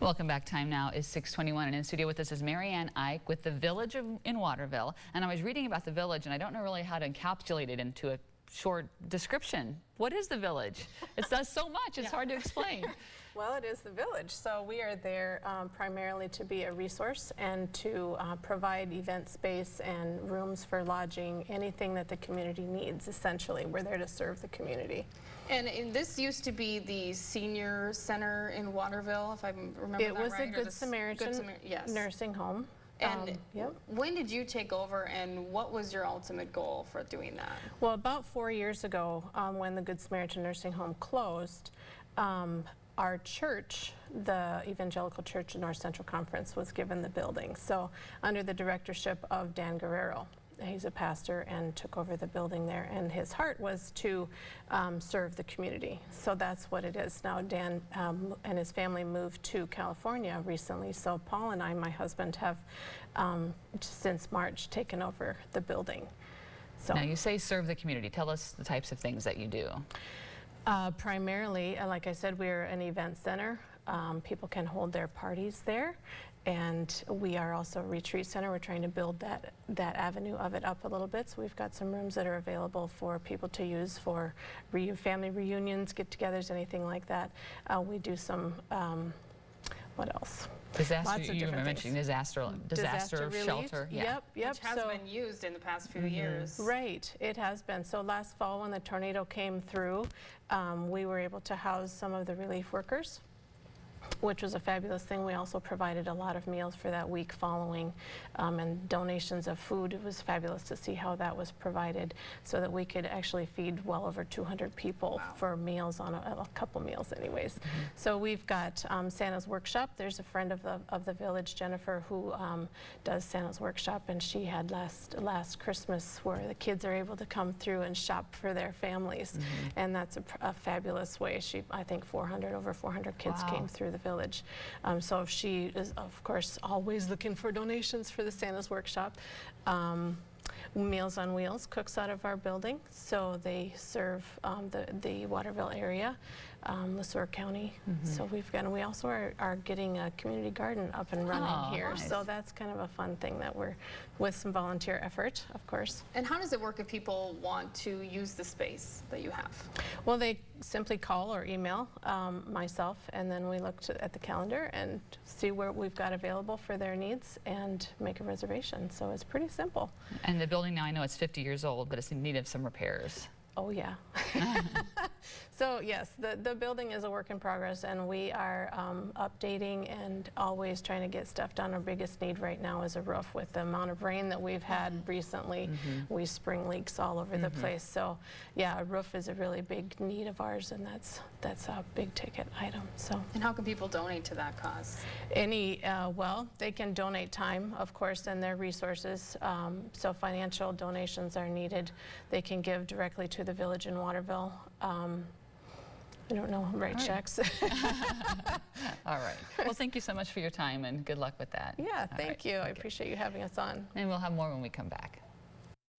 Welcome back. Time now is 6:21, and in studio with us is MaryAnn Eich with the Village in Waterville. And I was reading about the Village, and I don't know really how to encapsulate it into a short description. What is the Village? It does so much, it's hard to explain. Well, it is the Village, so we are there primarily to be a resource and to provide event space and rooms for lodging, anything that the community needs, essentially. We're there to serve the community. And this used to be the senior center in Waterville, if I remember that right? It was a Good Samaritan nursing home. And when did you take over, and what was your ultimate goal for doing that? Well, about 4 years ago, when the Good Samaritan nursing home closed, our church, the Evangelical Church in North Central Conference, was given the building. So under the directorship of Dan Guerrero, he's a pastor, and took over the building there, and his heart was to serve the community. So that's what it is now. Dan and his family moved to California recently, so Paul and I, my husband, have since March taken over the building. So now you say serve the community. Tell us the types of things that you do. Primarily, like I said, we're an event center. People can hold their parties there, and we are also a retreat center. We're trying to build that avenue of it up a little bit, so we've got some rooms that are available for people to use for family reunions, get-togethers, anything like that. We do some, what else? Disaster, you were mentioning disaster relief. shelter. Yep. Which has been used in the past few years. Right, it has been. So last fall when the tornado came through, we were able to house some of the relief workers, which was a fabulous thing. We also provided a lot of meals for that week following, and donations of food. It was fabulous to see how that was provided, so that we could actually feed well over 200 people for meals, on a couple meals anyways. So we've got Santa's Workshop. There's a friend of the Village, Jennifer, who does Santa's Workshop, and she had last Christmas where the kids are able to come through and shop for their families, and that's a fabulous way. I think over 400 kids came through the Village. So she is, of course, always looking for donations for the Santa's Workshop. Meals on Wheels cooks out of our building, so they serve the Waterville area, LeSueur County. So we also are getting a community garden up and running here. Nice. So that's kind of a fun thing that we're with some volunteer effort, of course. And how does it work if people want to use the space that you have? Well, they simply call or email myself, and then we look at the calendar and see where we've got available for their needs and make a reservation. So it's pretty simple. And the building now, I know it's 50 years old, but it's in need of some repairs. Oh yeah. So yes, the building is a work in progress, and we are updating and always trying to get stuff done. Our biggest need right now is a roof. With the amount of rain that we've had recently, we spring leaks all over the place. So yeah, a roof is a really big need of ours, and that's a big ticket item. So. And how can people donate to that cause? Well, they can donate time, of course, and their resources. So financial donations are needed. They can give directly to the Village in Waterville. I don't know, write checks. All right. Well, thank you so much for your time, and good luck with that. Yeah, thank you. I appreciate you having us on. And we'll have more when we come back.